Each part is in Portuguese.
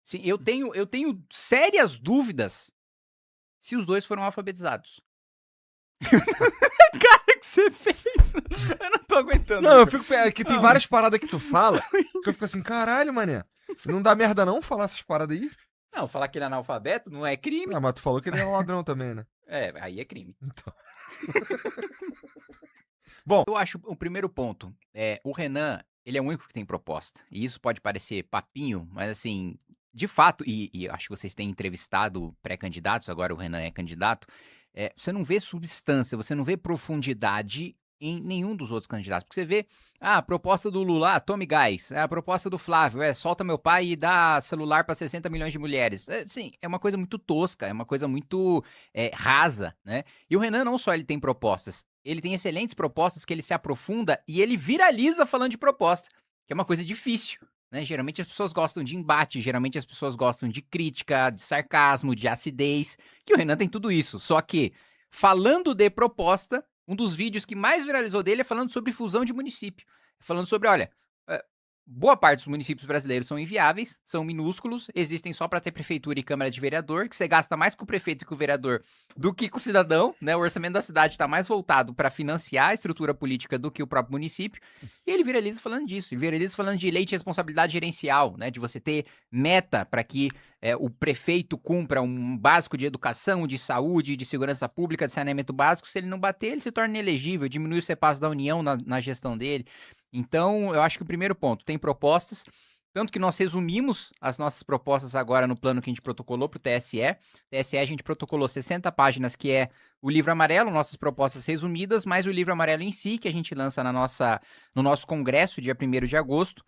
Sim, eu tenho sérias dúvidas se os dois foram alfabetizados. Cara, que você fez? Eu não tô aguentando. Não, eu Igor. fico. É que tem Não. várias paradas que tu fala que eu fico assim, caralho, mané. Não dá merda não falar essas paradas aí? Não, falar que ele é analfabeto não é crime. Ah, mas tu falou que ele é um ladrão também, né? É, aí é crime. Então. Bom. Eu acho o primeiro ponto, o Renan, ele é o único que tem proposta. E isso pode parecer papinho, mas assim, de fato, e acho que vocês têm entrevistado pré-candidatos, agora o Renan é candidato, você não vê substância, você não vê profundidade em nenhum dos outros candidatos. Porque você vê, a proposta do Lula, tome gás. A proposta do Flávio, solta meu pai e dá celular para 60 milhões de mulheres. Sim, é uma coisa muito tosca, é uma coisa muito rasa, né? E o Renan não só ele tem propostas, ele tem excelentes propostas que ele se aprofunda e ele viraliza falando de proposta, que é uma coisa difícil, né? Geralmente as pessoas gostam de embate, geralmente as pessoas gostam de crítica, de sarcasmo, de acidez, que o Renan tem tudo isso. Só que, falando de proposta, um dos vídeos que mais viralizou dele é falando sobre fusão de município. Falando sobre, olha, boa parte dos municípios brasileiros são inviáveis, são minúsculos, existem só para ter prefeitura e câmara de vereador, que você gasta mais com o prefeito e com o vereador do que com o cidadão, né? O orçamento da cidade está mais voltado para financiar a estrutura política do que o próprio município. E ele viraliza falando disso, ele viraliza falando de lei de responsabilidade gerencial, né? De você ter meta para que o prefeito cumpra um básico de educação, de saúde, de segurança pública, de saneamento básico. Se ele não bater, ele se torna inelegível, diminui o CEPAS da União na gestão dele. Então, eu acho que o primeiro ponto, tem propostas, tanto que nós resumimos as nossas propostas agora no plano que a gente protocolou para o TSE. TSE a gente protocolou 60 páginas, que é o livro amarelo, nossas propostas resumidas, mais o livro amarelo em si, que a gente lança no nosso congresso, dia 1º de agosto.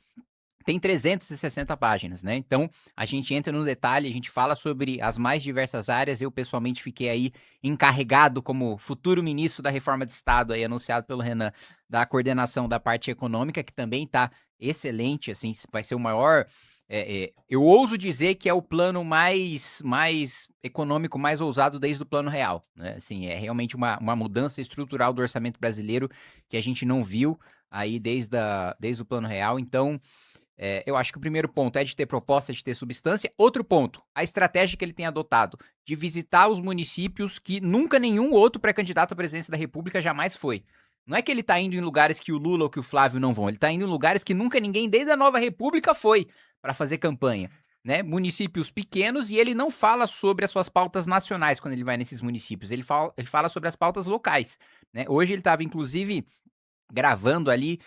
Tem 360 páginas, né? Então, a gente entra no detalhe, a gente fala sobre as mais diversas áreas. Eu, pessoalmente, fiquei aí encarregado como futuro ministro da Reforma de Estado, aí, anunciado pelo Renan, da coordenação da parte econômica, que também está excelente, assim, vai ser o maior... eu ouso dizer que é o plano mais econômico, mais ousado desde o Plano Real, né? Assim, é realmente uma mudança estrutural do orçamento brasileiro que a gente não viu aí desde o Plano Real. Então... eu acho que o primeiro ponto é de ter proposta, de ter substância. Outro ponto, a estratégia que ele tem adotado de visitar os municípios que nunca nenhum outro pré-candidato à presidência da República jamais foi. Não é que ele tá indo em lugares que o Lula ou que o Flávio não vão, ele tá indo em lugares que nunca ninguém desde a Nova República foi para fazer campanha, né? Municípios pequenos, e ele não fala sobre as suas pautas nacionais quando ele vai nesses municípios, ele fala sobre as pautas locais, né? Hoje ele estava, inclusive, gravando ali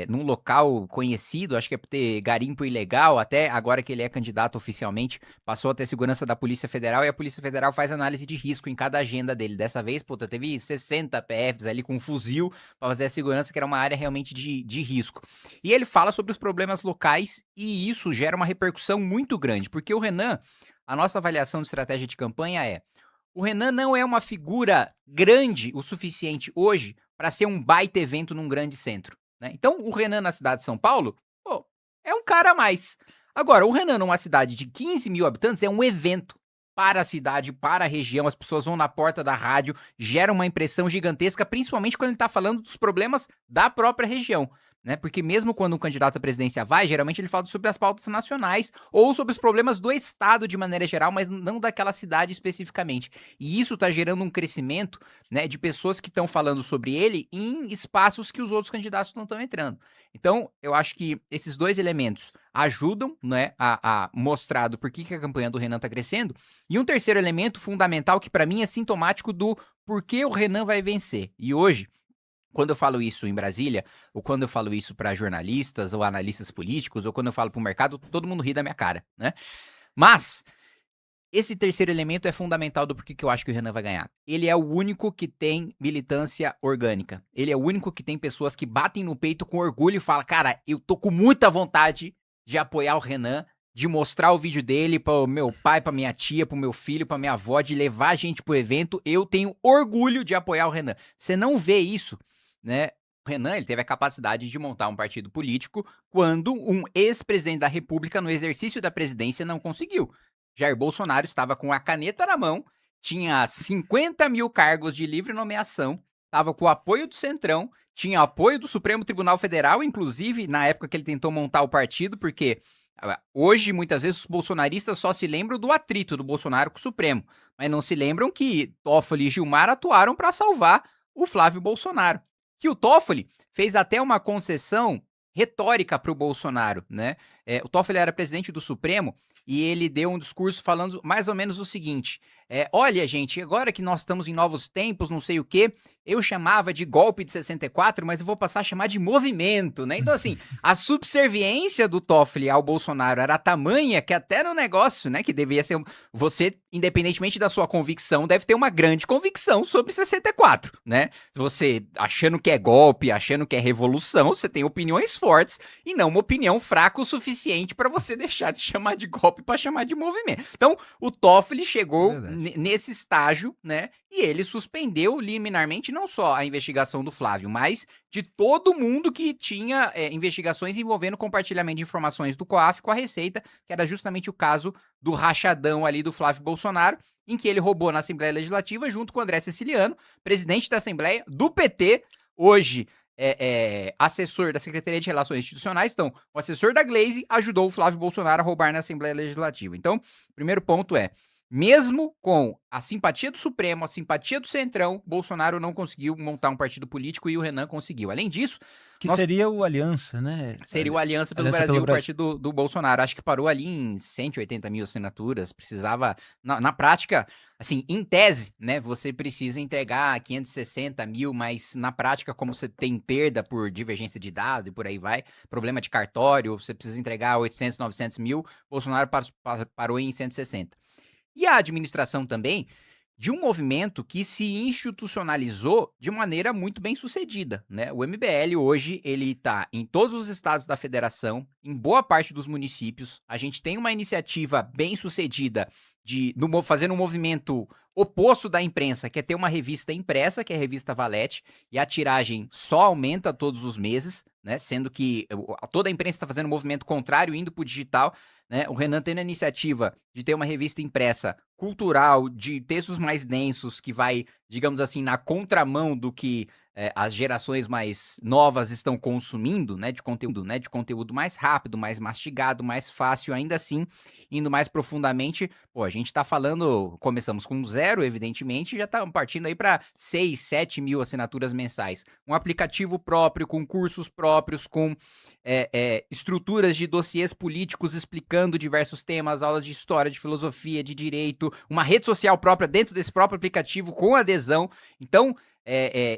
num local conhecido, acho que é por ter garimpo ilegal, até agora que ele é candidato oficialmente, passou a ter segurança da Polícia Federal, e a Polícia Federal faz análise de risco em cada agenda dele. Dessa vez, puta, teve 60 PFs ali com um fuzil para fazer a segurança, que era uma área realmente de risco. E ele fala sobre os problemas locais, e isso gera uma repercussão muito grande, porque o Renan, a nossa avaliação de estratégia de campanha o Renan não é uma figura grande o suficiente hoje para ser um baita evento num grande centro, né? Então, o Renan na cidade de São Paulo, pô, é um cara a mais. Agora, o Renan numa cidade de 15 mil habitantes é um evento para a cidade, para a região. As pessoas vão na porta da rádio, gera uma impressão gigantesca, principalmente quando ele está falando dos problemas da própria região, né? Porque mesmo quando um candidato à presidência vai, geralmente ele fala sobre as pautas nacionais ou sobre os problemas do estado de maneira geral, mas não daquela cidade especificamente. E isso está gerando um crescimento, né, de pessoas que estão falando sobre ele em espaços que os outros candidatos não estão entrando. Então, eu acho que esses dois elementos ajudam, né, a mostrar do porquê que a campanha do Renan está crescendo. E um terceiro elemento fundamental que para mim é sintomático do porquê o Renan vai vencer. E hoje, quando eu falo isso em Brasília, ou quando eu falo isso para jornalistas ou analistas políticos, ou quando eu falo para o mercado, todo mundo ri da minha cara, né? Mas esse terceiro elemento é fundamental do porquê que eu acho que o Renan vai ganhar. Ele é o único que tem militância orgânica. Ele é o único que tem pessoas que batem no peito com orgulho e falam, cara, eu tô com muita vontade de apoiar o Renan, de mostrar o vídeo dele para meu pai, para minha tia, para meu filho, para minha avó, de levar a gente pro evento. Eu tenho orgulho de apoiar o Renan. Você não vê isso, né? O Renan, ele teve a capacidade de montar um partido político quando um ex-presidente da República, no exercício da presidência, não conseguiu. Jair Bolsonaro estava com a caneta na mão, tinha 50 mil cargos de livre nomeação, estava com o apoio do Centrão, tinha apoio do Supremo Tribunal Federal, inclusive na época que ele tentou montar o partido, porque Hoje, muitas vezes, os bolsonaristas só se lembram do atrito do Bolsonaro com o Supremo, mas não se lembram que Toffoli e Gilmar atuaram para salvar o Flávio Bolsonaro. Que o Toffoli fez até uma concessão retórica para o Bolsonaro, né? O Toffoli era presidente do Supremo e ele deu um discurso falando mais ou menos o seguinte: olha, gente, agora que nós estamos em novos tempos, não sei o quê, eu chamava de golpe de 64, mas eu vou passar a chamar de movimento, né? Então, assim, a subserviência do Toffoli ao Bolsonaro era tamanha que até no negócio, né, que devia ser... Você, independentemente da sua convicção, deve ter uma grande convicção sobre 64, né? Você achando que é golpe, achando que é revolução, você tem opiniões fortes e não uma opinião fraca o suficiente para você deixar de chamar de golpe para chamar de movimento. Então, o Toffoli chegou nesse estágio, né? E ele suspendeu liminarmente não só a investigação do Flávio, mas de todo mundo que tinha investigações envolvendo compartilhamento de informações do COAF com a Receita, que era justamente o caso do rachadão ali do Flávio Bolsonaro, em que ele roubou na Assembleia Legislativa junto com o André Siciliano, presidente da Assembleia do PT, hoje assessor da Secretaria de Relações Institucionais. Então, o assessor da Glaze ajudou o Flávio Bolsonaro a roubar na Assembleia Legislativa. Então, o primeiro ponto é: mesmo com a simpatia do Supremo, a simpatia do Centrão, Bolsonaro não conseguiu montar um partido político e o Renan conseguiu. Além disso... Que seria o Aliança, né? Seria o Aliança pelo Brasil, o partido do Bolsonaro. Acho que parou ali em 180 mil assinaturas. Precisava... Na prática, assim, em tese, né? Você precisa entregar 560 mil, mas na prática, como você tem perda por divergência de dado e por aí vai, problema de cartório, você precisa entregar 800, 900 mil, Bolsonaro parou em 160. E a administração também de um movimento que se institucionalizou de maneira muito bem sucedida, né? O MBL hoje, ele está em todos os estados da federação, em boa parte dos municípios. A gente tem uma iniciativa bem sucedida de fazer um movimento oposto da imprensa, que é ter uma revista impressa, que é a revista Valete, e a tiragem só aumenta todos os meses, né? Sendo que toda a imprensa está fazendo um movimento contrário, indo para o digital, né? O Renan tendo a iniciativa de ter uma revista impressa cultural, de textos mais densos, que vai, digamos assim, na contramão do que as gerações mais novas estão consumindo, né, de conteúdo mais rápido, mais mastigado, mais fácil, ainda assim, indo mais profundamente. Pô, a gente tá falando, começamos com 0, evidentemente, já estamos partindo aí para 6, 7 mil assinaturas mensais. Um aplicativo próprio, com cursos próprios, com estruturas de dossiês políticos explicando diversos temas, aulas de história, de filosofia, de direito, uma rede social própria dentro desse próprio aplicativo com adesão. Então,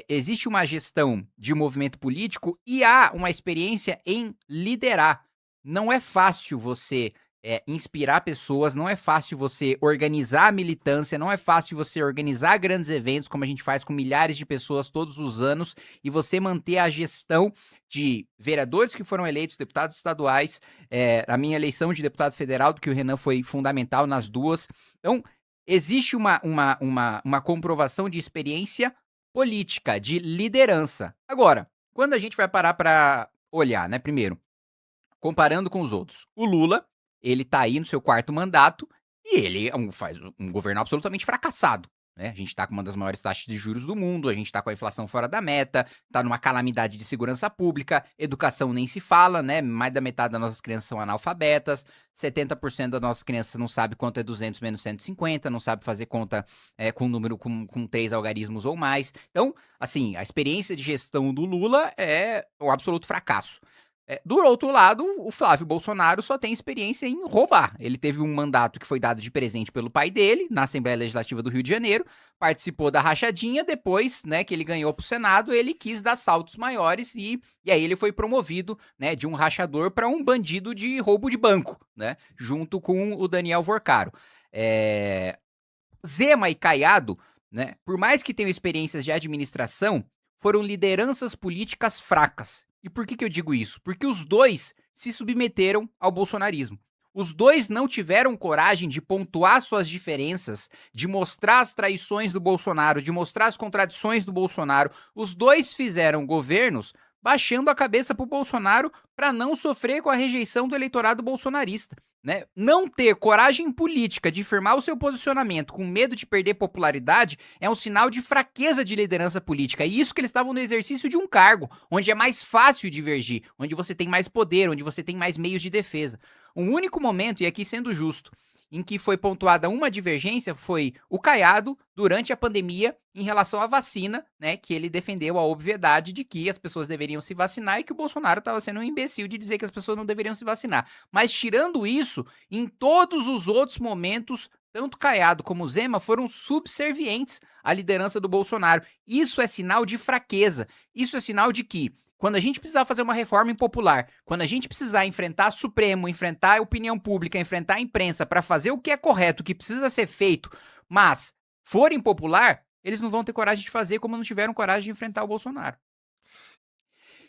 existe uma gestão de movimento político e há uma experiência em liderar. Não é fácil você inspirar pessoas, não é fácil você organizar a militância, não é fácil você organizar grandes eventos, como a gente faz com milhares de pessoas todos os anos, e você manter a gestão de vereadores que foram eleitos, deputados estaduais, a minha eleição de deputado federal, do que o Renan foi fundamental nas duas. Então, existe uma comprovação de experiência política, de liderança. Agora, quando a gente vai parar para olhar, né, primeiro, comparando com os outros, o Lula, ele tá aí no seu 4º mandato e ele faz um governo absolutamente fracassado, né? A gente tá com uma das maiores taxas de juros do mundo, a gente tá com a inflação fora da meta, tá numa calamidade de segurança pública, educação nem se fala, né? Mais da metade das nossas crianças são analfabetas, 70% das nossas crianças não sabe quanto é 200 menos 150, não sabe fazer conta com número com 3 algarismos ou mais. Então, assim, a experiência de gestão do Lula é um absoluto fracasso. Do outro lado, o Flávio Bolsonaro só tem experiência em roubar. Ele teve um mandato que foi dado de presente pelo pai dele, na Assembleia Legislativa do Rio de Janeiro, participou da rachadinha, depois, né, que ele ganhou pro Senado, ele quis dar saltos maiores e aí ele foi promovido, né, de um rachador para um bandido de roubo de banco, né, junto com o Daniel Vorcaro. Zema e Caiado, né, por mais que tenham experiências de administração, foram lideranças políticas fracas. E por que eu digo isso? Porque os dois se submeteram ao bolsonarismo. Os dois não tiveram coragem de pontuar suas diferenças, de mostrar as traições do Bolsonaro, de mostrar as contradições do Bolsonaro. Os dois fizeram governos baixando a cabeça pro Bolsonaro para não sofrer com a rejeição do eleitorado bolsonarista. né, não ter coragem política de firmar o seu posicionamento com medo de perder popularidade é um sinal de fraqueza de liderança política. E isso que eles estavam no exercício de um cargo, onde é mais fácil divergir, onde você tem mais poder, onde você tem mais meios de defesa. Um único momento, e aqui sendo justo, em que foi pontuada uma divergência foi o Caiado durante a pandemia em relação à vacina, né, que ele defendeu a obviedade de que as pessoas deveriam se vacinar e que o Bolsonaro estava sendo um imbecil de dizer que as pessoas não deveriam se vacinar. Mas tirando isso, em todos os outros momentos, tanto Caiado como Zema foram subservientes à liderança do Bolsonaro. Isso é sinal de fraqueza. Isso é sinal de que quando a gente precisar fazer uma reforma impopular, quando a gente precisar enfrentar Supremo, enfrentar a opinião pública, enfrentar a imprensa para fazer o que é correto, o que precisa ser feito, mas for impopular, eles não vão ter coragem de fazer como não tiveram coragem de enfrentar o Bolsonaro.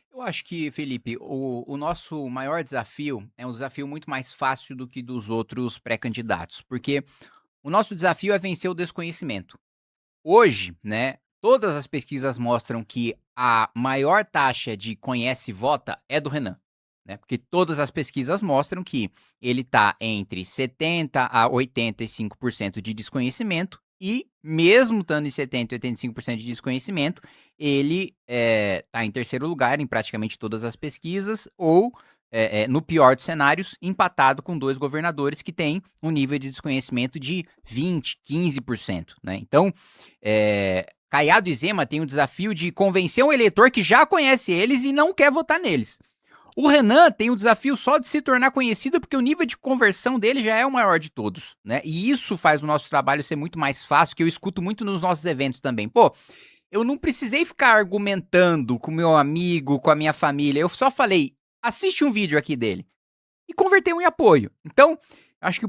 Eu acho que, Felipe, o nosso maior desafio é um desafio muito mais fácil do que dos outros pré-candidatos, porque o nosso desafio é vencer o desconhecimento. Hoje, né, todas as pesquisas mostram que a maior taxa de conhece e vota é do Renan, né? Porque todas as pesquisas mostram que ele está entre 70% a 85% de desconhecimento e, mesmo estando em 70% e 85% de desconhecimento, ele está em terceiro lugar em praticamente todas as pesquisas ou, no pior dos cenários, empatado com 2 governadores que têm um nível de desconhecimento de 20%, 15%, né? Então, Caiado e Zema têm o desafio de convencer um eleitor que já conhece eles e não quer votar neles. O Renan tem o desafio só de se tornar conhecido porque o nível de conversão dele já é o maior de todos, né? E isso faz o nosso trabalho ser muito mais fácil, que eu escuto muito nos nossos eventos também. Pô, eu não precisei ficar argumentando com meu amigo, com a minha família. Eu só falei, assiste um vídeo aqui dele. E converteu em apoio. Então, acho que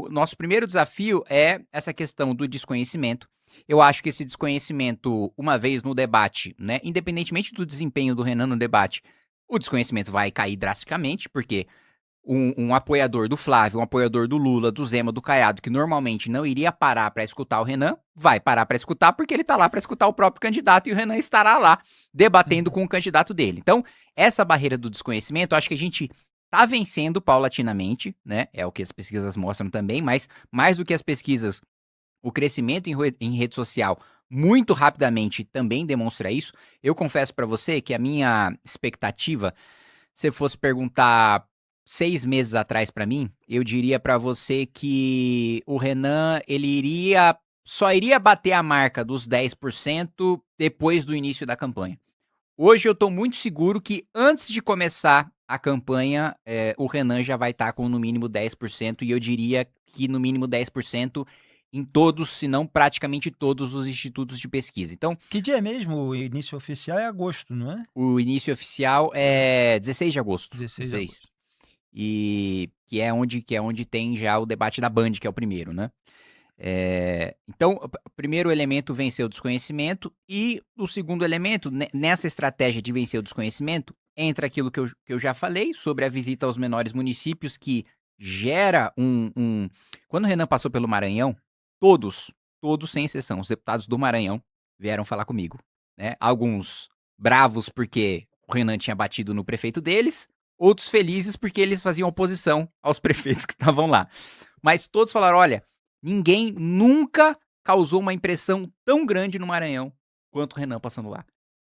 nosso primeiro desafio é essa questão do desconhecimento. Eu acho que esse desconhecimento, uma vez no debate, né, independentemente do desempenho do Renan no debate, o desconhecimento vai cair drasticamente, porque um apoiador do Flávio, um apoiador do Lula, do Zema, do Caiado, que normalmente não iria parar para escutar o Renan, vai parar para escutar porque ele tá lá para escutar o próprio candidato e o Renan estará lá debatendo com o candidato dele. Então, essa barreira do desconhecimento, eu acho que a gente tá vencendo paulatinamente, né? É o que as pesquisas mostram também, mas mais do que as pesquisas, o crescimento em rede social muito rapidamente também demonstra isso. Eu confesso para você que a minha expectativa, se você fosse perguntar 6 meses atrás para mim, eu diria para você que o Renan, ele só iria bater a marca dos 10% depois do início da campanha. Hoje eu tô muito seguro que antes de começar a campanha, o Renan já vai estar com no mínimo 10%, e eu diria que no mínimo 10% em todos, se não praticamente todos os institutos de pesquisa. Então, Que dia é mesmo? O início oficial é agosto, não é? o início oficial é 16 de agosto. 16 de agosto. E que é onde tem já o debate da Band, que é o primeiro, né? Então, o primeiro elemento, vencer o desconhecimento, e o segundo elemento, nessa estratégia de vencer o desconhecimento, entra aquilo que eu já falei sobre a visita aos menores municípios, que gera Quando o Renan passou pelo Maranhão, todos sem exceção, os deputados do Maranhão vieram falar comigo, né? Alguns bravos porque o Renan tinha batido no prefeito deles, outros felizes porque eles faziam oposição aos prefeitos que estavam lá. Mas todos falaram, olha, ninguém nunca causou uma impressão tão grande no Maranhão quanto o Renan passando lá.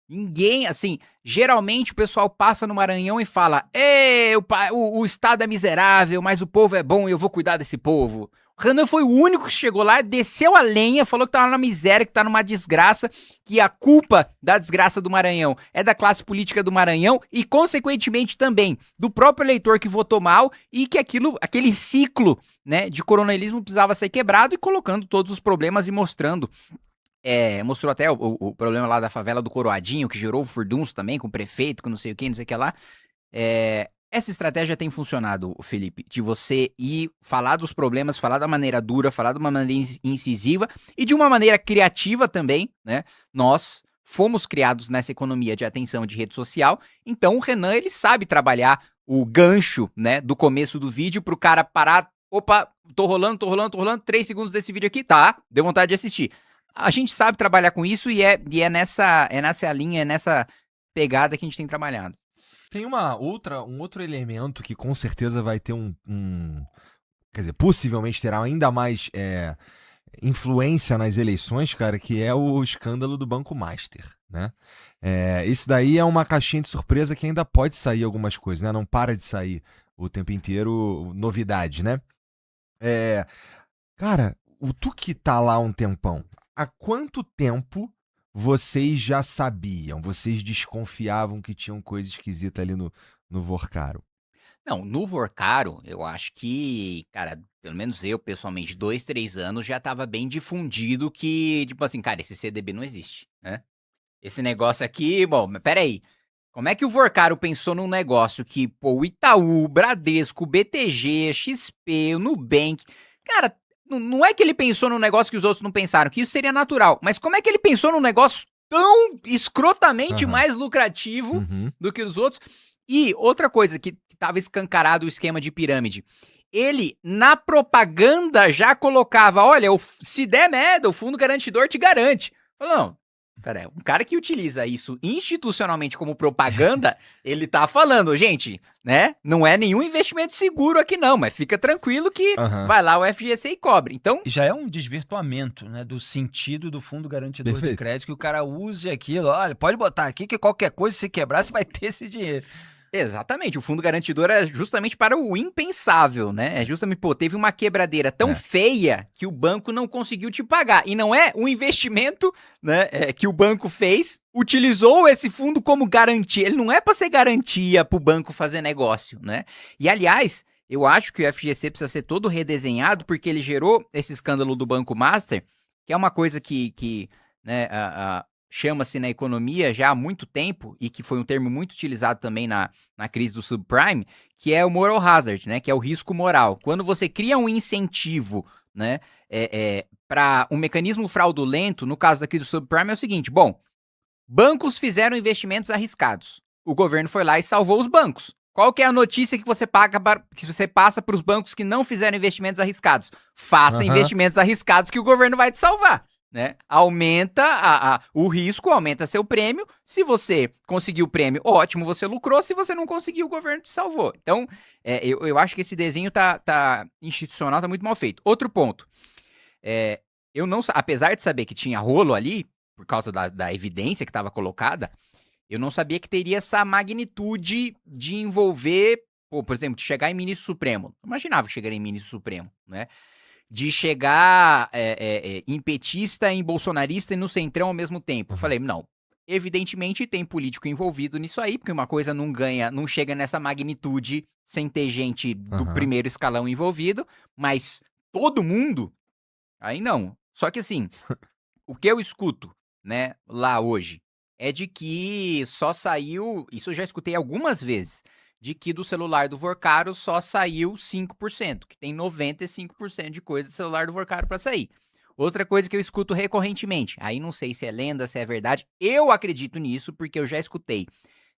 Ninguém, assim, geralmente o pessoal passa no Maranhão e fala, o Estado é miserável, mas o povo é bom e eu vou cuidar desse povo. O Renan foi o único que chegou lá, desceu a lenha, falou que tava na miséria, que tá numa desgraça, que a culpa da desgraça do Maranhão é da classe política do Maranhão e, consequentemente, também do próprio eleitor que votou mal, e que aquele ciclo, né, de coronelismo precisava ser quebrado, e colocando todos os problemas e mostrando. Mostrou até o problema lá da favela do Coroadinho, que gerou o furdunço também com o prefeito, com não sei o que lá. Essa estratégia tem funcionado, Felipe, de você ir falar dos problemas, falar da maneira dura, falar de uma maneira incisiva e de uma maneira criativa também, né? Nós fomos criados nessa economia de atenção de rede social, então o Renan, ele sabe trabalhar o gancho, né, do começo do vídeo pro cara parar, opa, tô rolando, 3 segundos desse vídeo aqui, tá, deu vontade de assistir. A gente sabe trabalhar com isso e é nessa linha, é nessa pegada que a gente tem trabalhado. Tem um outro elemento que com certeza vai ter quer dizer, possivelmente terá ainda mais influência nas eleições, cara, que é o escândalo do Banco Master, né? Esse daí é uma caixinha de surpresa que ainda pode sair algumas coisas, né? Não para de sair o tempo inteiro novidade, né? Cara, tu que tá lá há um tempão, há quanto tempo vocês já sabiam, vocês desconfiavam que tinham coisa esquisita ali no Vorcaro? Não, no Vorcaro, eu acho que, cara, pelo menos eu, pessoalmente, 2, 3 anos já estava bem difundido que, tipo assim, cara, esse CDB não existe, né? Esse negócio aqui, bom, mas pera aí. Como é que o Vorcaro pensou num negócio que, pô, o Itaú, o Bradesco, o BTG, XP, o Nubank, cara, não é que ele pensou num negócio que os outros não pensaram, que isso seria natural, mas como é que ele pensou num negócio tão escrotamente Aham. mais lucrativo Uhum. do que os outros? E outra coisa que tava escancarado o esquema de pirâmide. Ele, na propaganda, já colocava, olha, se der merda, o fundo garantidor te garante. Falou, não, cara, um cara que utiliza isso institucionalmente como propaganda, ele tá falando, gente, né, não é nenhum investimento seguro aqui não, mas fica tranquilo que Aham. vai lá o FGC e cobre. Então, E já é um desvirtuamento, né, do sentido do fundo garantidor de Perfeito. crédito, que o cara use aquilo. Olha, pode botar aqui que qualquer coisa, se quebrar, você vai ter esse dinheiro. exatamente, o fundo garantidor é justamente para o impensável, né? É justamente, pô, teve uma quebradeira tão feia que o banco não conseguiu te pagar. E não é um investimento, né, que o banco fez, utilizou esse fundo como garantia. Ele não é para ser garantia para o banco fazer negócio, né? E, aliás, eu acho que o FGC precisa ser todo redesenhado porque ele gerou esse escândalo do Banco Master, que é uma coisa que né, chama-se na economia já há muito tempo e que foi um termo muito utilizado também na crise do subprime, que é o moral hazard, né, que é o risco moral. Quando você cria um incentivo, né, para um mecanismo fraudulento, no caso da crise do subprime é o seguinte, bom, bancos fizeram investimentos arriscados. O governo foi lá e salvou os bancos. Qual que é a notícia que você passa para os bancos que não fizeram investimentos arriscados? Faça investimentos arriscados que o governo vai te salvar. Né? Aumenta o risco, aumenta seu prêmio. Se você conseguiu o prêmio, ótimo, você lucrou. Se você não conseguiu, o governo te salvou. Então, eu acho que esse desenho institucional tá muito mal feito. Outro ponto. Eu não, apesar de saber que tinha rolo ali, por causa da evidência que estava colocada, eu não sabia que teria essa magnitude de envolver, por exemplo, de chegar em ministro supremo. Eu imaginava que chegaria em ministro supremo, né? De chegar em petista, em bolsonarista e no centrão ao mesmo tempo. Eu falei, não, evidentemente tem político envolvido nisso aí, porque uma coisa não chega nessa magnitude sem ter gente do primeiro escalão envolvido, mas todo mundo, aí não. Só que assim, o que eu escuto, né, lá hoje, é de que só saiu, isso eu já escutei algumas vezes, de que do celular do Vorcaro só saiu 5%, que tem 95% de coisa do celular do Vorcaro para sair. Outra coisa que eu escuto recorrentemente, aí não sei se é lenda, se é verdade, eu acredito nisso porque eu já escutei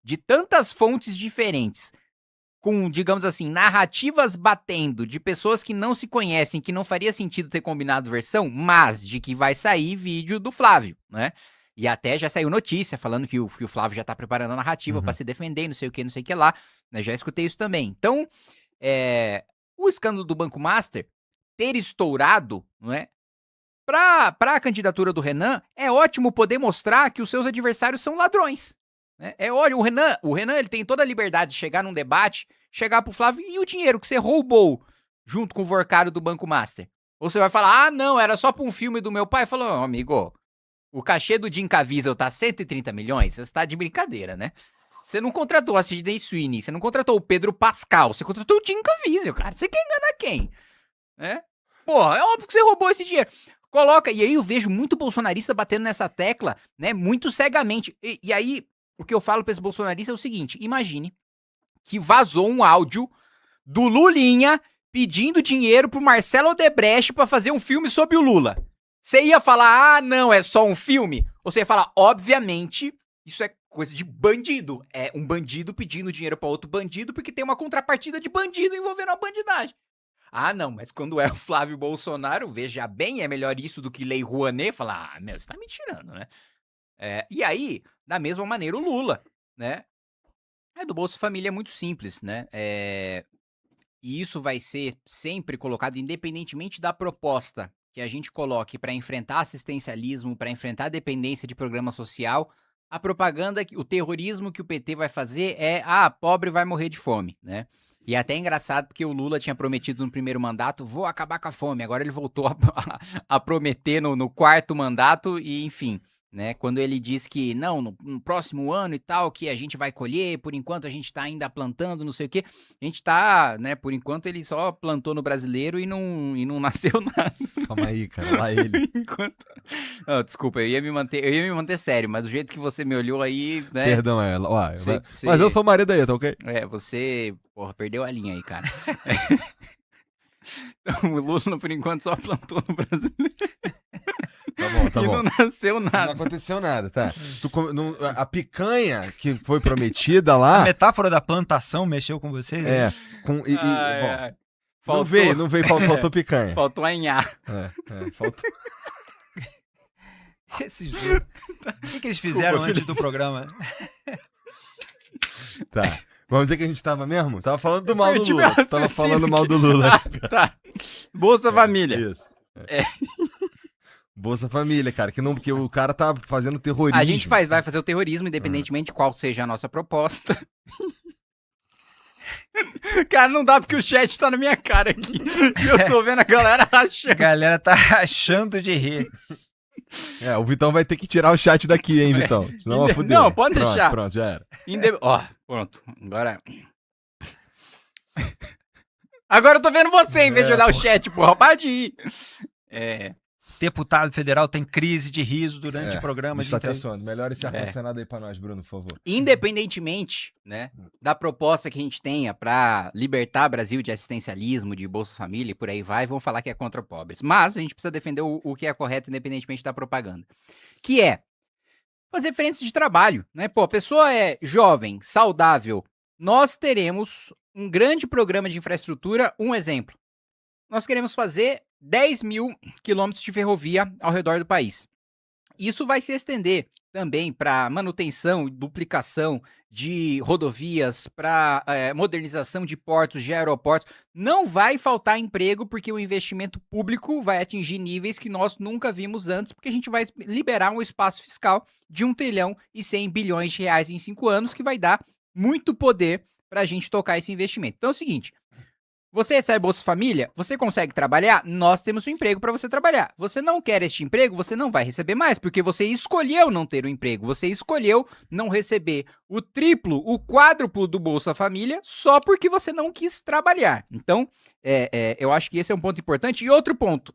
de tantas fontes diferentes, com, digamos assim, narrativas batendo de pessoas que não se conhecem, que não faria sentido ter combinado versão, mas de que vai sair vídeo do Flávio, né? E até já saiu notícia falando que o Flávio já tá preparando a narrativa pra se defender, não sei o que lá. Né? Já escutei isso também. Então, o escândalo do Banco Master ter estourado, não é? Pra a candidatura do Renan, é ótimo poder mostrar que os seus adversários são ladrões. Né? O Renan ele tem toda a liberdade de chegar num debate, chegar pro Flávio e o dinheiro que você roubou junto com o Vorcaro do Banco Master. Ou você vai falar, ah, não, era só pra um filme do meu pai. Falou, amigo, o cachê do Jim Caviezel tá 130 milhões? Você tá de brincadeira, né? Você não contratou a Sidney Sweeney, você não contratou o Pedro Pascal, você contratou o Jim Caviezel, cara. Você quer enganar quem? Né? Porra, é óbvio que você roubou esse dinheiro. Coloca, e aí eu vejo muito bolsonarista batendo nessa tecla, né, muito cegamente. E aí, o que eu falo pra esse bolsonarista é o seguinte, imagine que vazou um áudio do Lulinha pedindo dinheiro pro Marcelo Odebrecht pra fazer um filme sobre o Lula. Você ia falar, ah, não, é só um filme? Ou você ia falar, obviamente, isso é coisa de bandido. É um bandido pedindo dinheiro pra outro bandido porque tem uma contrapartida de bandido envolvendo a bandidagem. Ah, não, mas quando é o Flávio Bolsonaro, veja bem, é melhor isso do que Lei Rouanet. Falar, ah, meu, você tá me tirando, né? E aí, da mesma maneira, o Lula, né? Do Bolsa Família é muito simples, né? E isso vai ser sempre colocado, independentemente da proposta que a gente coloque para enfrentar assistencialismo, para enfrentar a dependência de programa social, a propaganda, o terrorismo que o PT vai fazer é, pobre vai morrer de fome, né? E é até engraçado porque o Lula tinha prometido no primeiro mandato, vou acabar com a fome. Agora ele voltou a prometer no quarto mandato e, enfim, né? Quando ele diz que não, no próximo ano e tal, que a gente vai colher, por enquanto a gente tá ainda plantando, não sei o quê. A gente tá, né? Por enquanto ele só plantou no brasileiro e não nasceu nada. Calma aí, cara, lá ele. Enquanto... Não, desculpa, eu ia me manter sério, mas o jeito que você me olhou aí, né? Perdão, mas eu sou o marido aí, tá ok? Você, porra, perdeu a linha aí, cara. Então, o Lula, por enquanto, só plantou no brasileiro. Tá bom. E não nasceu nada. Não aconteceu nada, tá? A picanha que foi prometida lá. A metáfora da plantação mexeu com você? Bom, Faltou... não veio, faltou picanha. Faltou a Inhá. Faltou. Esses dois. O que eles fizeram antes do programa? Tá. Vamos dizer que a gente tava mesmo? Tava falando do mal do Tipo, Lula. Tava falando mal do Lula. Tá. Bolsa Família. Isso. Bolsa Família, cara, que o cara tá fazendo terrorismo. A gente vai fazer o terrorismo, independentemente de qual seja a nossa proposta. Cara, não dá porque o chat tá na minha cara aqui. E eu tô vendo a galera rachando. A galera tá rachando de rir. O Vitão vai ter que tirar o chat daqui, hein, Vitão? Senão vai foder. Não, pode deixar. Pronto, já era. Pronto. Agora eu tô vendo você em vez de olhar o chat, porra. Para de ir. Deputado federal tem crise de riso durante o programa. Está até suando. Melhora esse ar-condicionado aí pra nós, Bruno, por favor. Independentemente, né, da proposta que a gente tenha pra libertar o Brasil de assistencialismo, de Bolsa Família e por aí vai, vão falar que é contra pobres. Mas a gente precisa defender o que é correto, independentemente da propaganda. Que é fazer frentes de trabalho, né? Pô, a pessoa é jovem, saudável. Nós teremos um grande programa de infraestrutura. Um exemplo. Nós queremos fazer 10 mil quilômetros de ferrovia ao redor do país. Isso vai se estender também para manutenção e duplicação de rodovias, para modernização de portos, de aeroportos. Não vai faltar emprego porque o investimento público vai atingir níveis que nós nunca vimos antes, porque a gente vai liberar um espaço fiscal de 1 trilhão e 100 bilhões de reais em 5 anos, que vai dar muito poder para a gente tocar esse investimento. Então é o seguinte... Você recebe Bolsa Família? Você consegue trabalhar? Nós temos um emprego para você trabalhar. Você não quer este emprego? Você não vai receber mais, porque você escolheu não ter o emprego. Você escolheu não receber o triplo, o quádruplo do Bolsa Família só porque você não quis trabalhar. Então, eu acho que esse é um ponto importante. E outro ponto,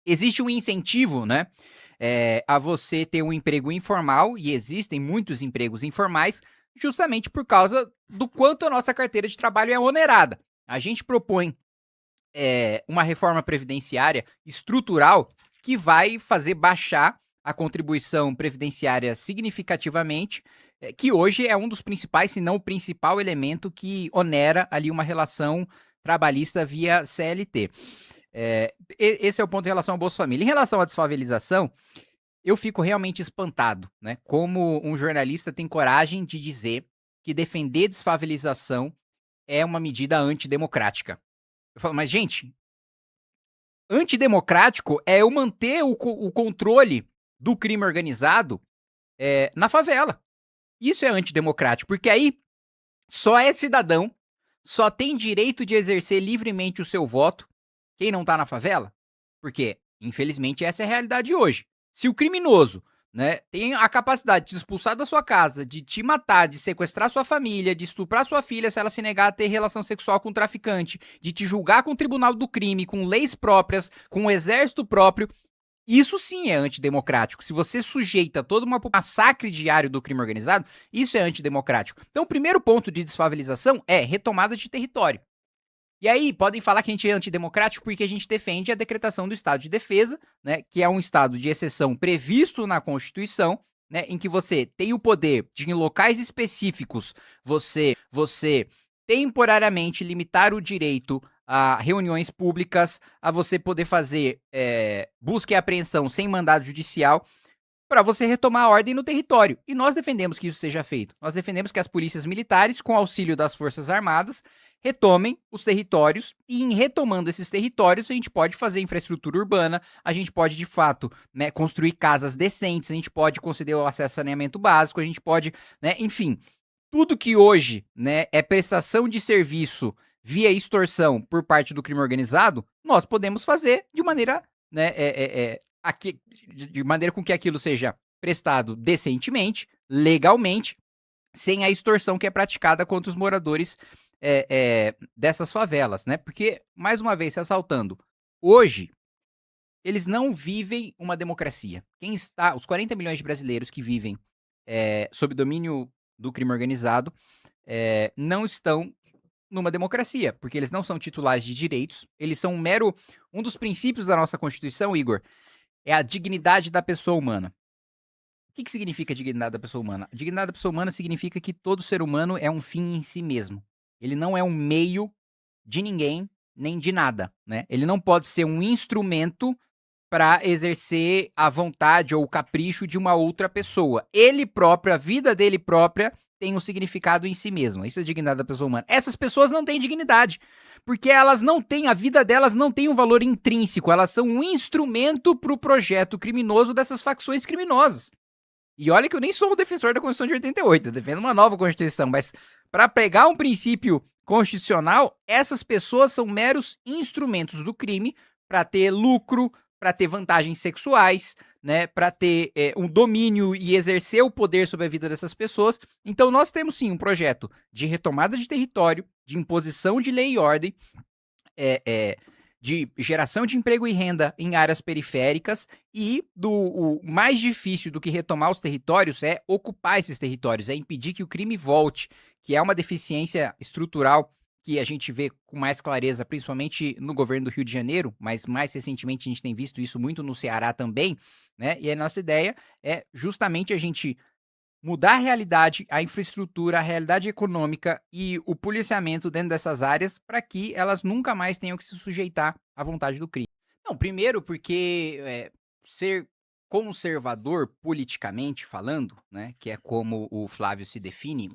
existe um incentivo, né, a você ter um emprego informal, e existem muitos empregos informais, justamente por causa do quanto a nossa carteira de trabalho é onerada. A gente propõe uma reforma previdenciária estrutural que vai fazer baixar a contribuição previdenciária significativamente, que hoje é um dos principais, se não o principal elemento que onera ali uma relação trabalhista via CLT. Esse é o ponto em relação ao Bolsa Família. Em relação à desfavelização, eu fico realmente espantado, né? Como um jornalista tem coragem de dizer que defender desfavelização é uma medida antidemocrática. Eu falo, mas gente, antidemocrático é eu manter o controle do crime organizado na favela. Isso é antidemocrático, porque aí só é cidadão, só tem direito de exercer livremente o seu voto quem não tá na favela. Porque, infelizmente, essa é a realidade hoje. Se o criminoso, né, tem a capacidade de te expulsar da sua casa, de te matar, de sequestrar sua família, de estuprar sua filha se ela se negar a ter relação sexual com um traficante, de te julgar com o tribunal do crime, com leis próprias, com um exército próprio, isso sim é antidemocrático. Se você sujeita todo um massacre diário do crime organizado, isso é antidemocrático. Então o primeiro ponto de desfavelização é retomada de território. E aí, podem falar que a gente é antidemocrático porque a gente defende a decretação do estado de defesa, né, que é um estado de exceção previsto na Constituição, né, em que você tem o poder de, em locais específicos, você temporariamente limitar o direito a reuniões públicas, a você poder fazer busca e apreensão sem mandado judicial. para você retomar a ordem no território. E nós defendemos que isso seja feito. Nós defendemos que as polícias militares, com auxílio das Forças Armadas, retomem os territórios e em retomando esses territórios a gente pode fazer infraestrutura urbana, a gente pode de fato, né, construir casas decentes, a gente pode conceder o acesso a saneamento básico, a gente pode, né, enfim, tudo que hoje, né, é prestação de serviço via extorsão por parte do crime organizado, nós podemos fazer de maneira, né, de maneira com que aquilo seja prestado decentemente, legalmente, sem a extorsão que é praticada contra os moradores dessas favelas, né? Porque, mais uma vez, ressaltando, hoje eles não vivem uma democracia. Os 40 milhões de brasileiros que vivem sob domínio do crime organizado não estão numa democracia, porque eles não são titulares de direitos, eles são um dos princípios da nossa Constituição, Igor, é a dignidade da pessoa humana. O que significa a dignidade da pessoa humana? A dignidade da pessoa humana significa que todo ser humano é um fim em si mesmo. Ele não é um meio de ninguém, nem de nada, né? Ele não pode ser um instrumento para exercer a vontade ou o capricho de uma outra pessoa. Ele próprio, a vida dele própria, tem um significado em si mesmo. Isso é a dignidade da pessoa humana. Essas pessoas não têm dignidade, porque elas não têm, a vida delas não tem um valor intrínseco, elas são um instrumento para o projeto criminoso dessas facções criminosas. E olha que eu nem sou o defensor da Constituição de 88, eu defendo uma nova Constituição, mas para pegar um princípio constitucional, essas pessoas são meros instrumentos do crime para ter lucro, para ter vantagens sexuais, né, para ter um domínio e exercer o poder sobre a vida dessas pessoas. Então nós temos sim um projeto de retomada de território, de imposição de lei e ordem, de geração de emprego e renda em áreas periféricas, e o mais difícil do que retomar os territórios é ocupar esses territórios, é impedir que o crime volte, que é uma deficiência estrutural que a gente vê com mais clareza, principalmente no governo do Rio de Janeiro, mas mais recentemente a gente tem visto isso muito no Ceará também, né? E a nossa ideia é justamente a gente mudar a realidade, a infraestrutura, a realidade econômica e o policiamento dentro dessas áreas para que elas nunca mais tenham que se sujeitar à vontade do crime. Não, primeiro porque ser conservador politicamente falando, né, que é como o Flávio se define,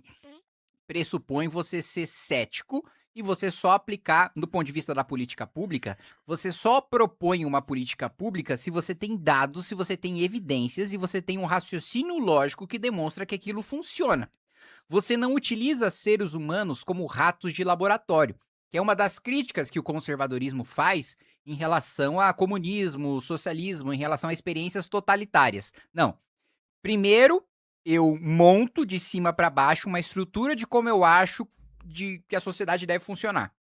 pressupõe você ser cético e você só aplicar, do ponto de vista da política pública, você só propõe uma política pública se você tem dados, se você tem evidências e você tem um raciocínio lógico que demonstra que aquilo funciona. Você não utiliza seres humanos como ratos de laboratório, que é uma das críticas que o conservadorismo faz em relação a comunismo, socialismo, em relação a experiências totalitárias. Não. Primeiro, eu monto de cima para baixo uma estrutura de como eu acho que a sociedade deve funcionar.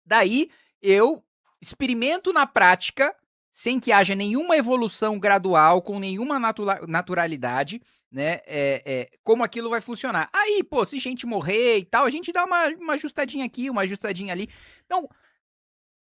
Daí, eu experimento na prática, sem que haja nenhuma evolução gradual, com nenhuma naturalidade, né, como aquilo vai funcionar. Aí, pô, se gente morrer e tal, a gente dá uma ajustadinha aqui, uma ajustadinha ali. Então,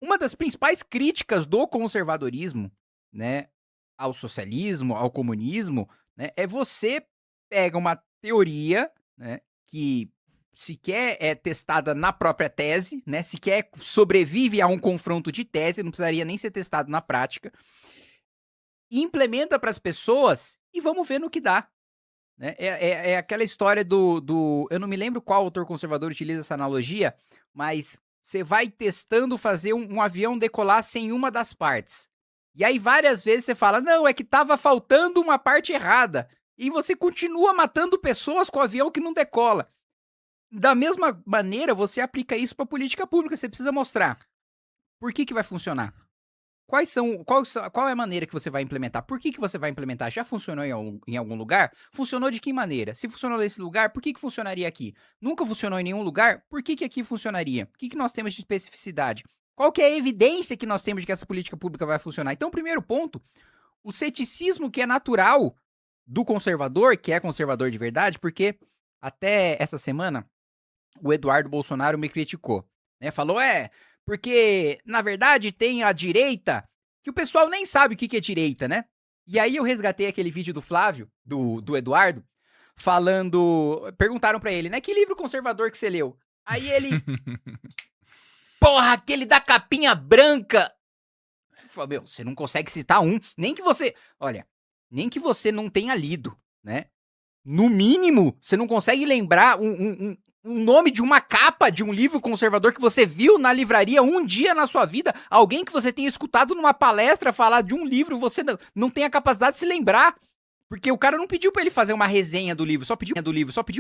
uma das principais críticas do conservadorismo, né, ao socialismo, ao comunismo, né, é você pega uma teoria, né, que sequer é testada na própria tese, né, sequer sobrevive a um confronto de tese, não precisaria nem ser testado na prática, e implementa para as pessoas e vamos ver no que dá. Né? É aquela história eu não me lembro qual autor conservador utiliza essa analogia, mas você vai testando fazer um avião decolar sem uma das partes. E aí várias vezes você fala, não, é que tava faltando uma parte errada. E você continua matando pessoas com o avião que não decola. Da mesma maneira, você aplica isso para política pública. Você precisa mostrar por que vai funcionar. Qual é a maneira que você vai implementar? Por que você vai implementar? Já funcionou em algum lugar? Funcionou de que maneira? Se funcionou nesse lugar, por que funcionaria aqui? Nunca funcionou em nenhum lugar? Por que aqui funcionaria? O que nós temos de especificidade? Qual que é a evidência que nós temos de que essa política pública vai funcionar? Então, primeiro ponto, o ceticismo que é natural do conservador, que é conservador de verdade, porque até essa semana o Eduardo Bolsonaro me criticou, né? Falou, porque, na verdade, tem a direita, que o pessoal nem sabe o que é direita, né? E aí eu resgatei aquele vídeo do Flávio, do Eduardo, perguntaram pra ele, né, que livro conservador que você leu? Aí ele, porra, aquele da capinha branca. Falei, meu, você não consegue citar um, nem que você, olha, nem que você não tenha lido, né? No mínimo, você não consegue lembrar um nome de uma capa de um livro conservador que você viu na livraria um dia na sua vida, alguém que você tenha escutado numa palestra falar de um livro, você não tem a capacidade de se lembrar. Porque o cara não pediu pra ele fazer uma resenha do livro, só pediu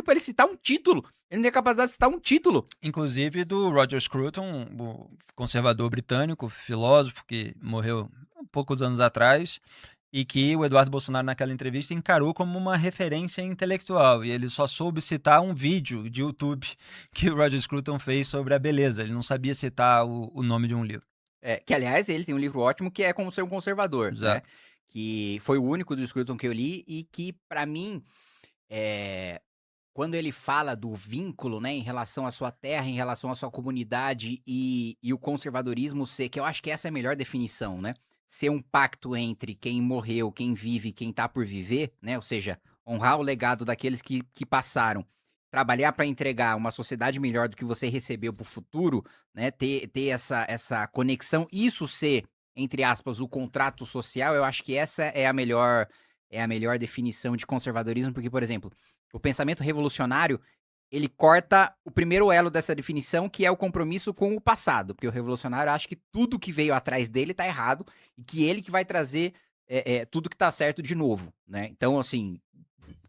pra ele citar um título. Ele não tem a capacidade de citar um título. Inclusive do Roger Scruton, o conservador britânico, filósofo que morreu há poucos anos atrás, e que o Eduardo Bolsonaro naquela entrevista encarou como uma referência intelectual, e ele só soube citar um vídeo de YouTube que o Roger Scruton fez sobre a beleza, ele não sabia citar o nome de um livro. Que, aliás, ele tem um livro ótimo que é Como Ser um Conservador, né? Exato. Que foi o único do Scruton que eu li e que, pra mim, quando ele fala do vínculo, né, em relação à sua terra, em relação à sua comunidade e o conservadorismo ser, que eu acho que essa é a melhor definição, né? Ser um pacto entre quem morreu, quem vive e quem tá por viver, né? Ou seja, honrar o legado daqueles que passaram, trabalhar para entregar uma sociedade melhor do que você recebeu pro futuro, né? Ter essa conexão, isso ser, entre aspas, o contrato social, eu acho que essa é a melhor definição de conservadorismo, porque, por exemplo, o pensamento revolucionário, ele corta o primeiro elo dessa definição, que é o compromisso com o passado, porque o revolucionário acha que tudo que veio atrás dele tá errado e que ele que vai trazer tudo que tá certo de novo, né? Então, assim,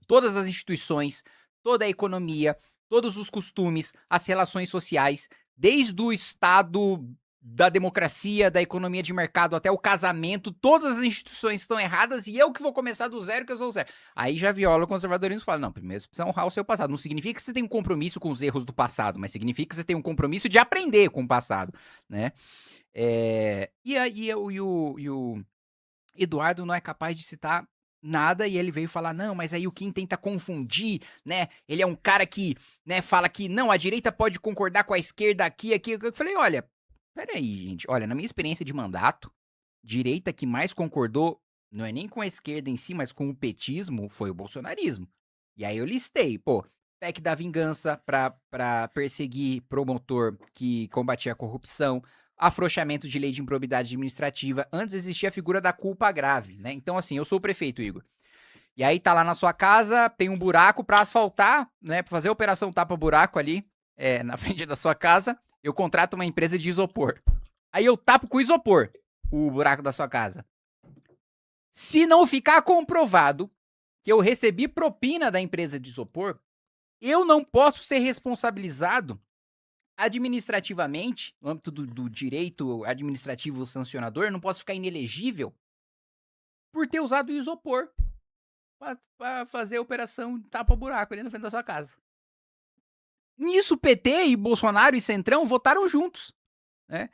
todas as instituições, toda a economia, todos os costumes, as relações sociais, desde o Estado, da democracia, da economia de mercado até o casamento, todas as instituições estão erradas e eu que vou começar do zero, que eu sou o zero. Aí já viola o conservadorismo e fala, não, primeiro você precisa honrar o seu passado. Não significa que você tem um compromisso com os erros do passado, mas significa que você tem um compromisso de aprender com o passado, né? E o Eduardo não é capaz de citar nada e ele veio falar, não, mas aí o Kim tenta confundir, né? Ele é um cara que, né, fala que, não, a direita pode concordar com a esquerda aqui. Eu falei, olha, peraí, gente, olha, na minha experiência de mandato, direita que mais concordou, não é nem com a esquerda em si, mas com o petismo, foi o bolsonarismo. E aí eu listei, pô, PEC da vingança pra perseguir promotor que combatia a corrupção, afrouxamento de lei de improbidade administrativa. Antes existia a figura da culpa grave, né? Então, assim, eu sou o prefeito, Igor. E aí tá lá na sua casa, tem um buraco pra asfaltar, né? Pra fazer a operação tapa-buraco ali, na frente da sua casa, eu contrato uma empresa de isopor. Aí eu tapo com isopor o buraco da sua casa. Se não ficar comprovado que eu recebi propina da empresa de isopor, eu não posso ser responsabilizado administrativamente, no âmbito do direito administrativo sancionador, eu não posso ficar inelegível por ter usado o isopor para fazer a operação tapa-buraco ali na frente da sua casa. Nisso, PT e Bolsonaro e Centrão votaram juntos, né?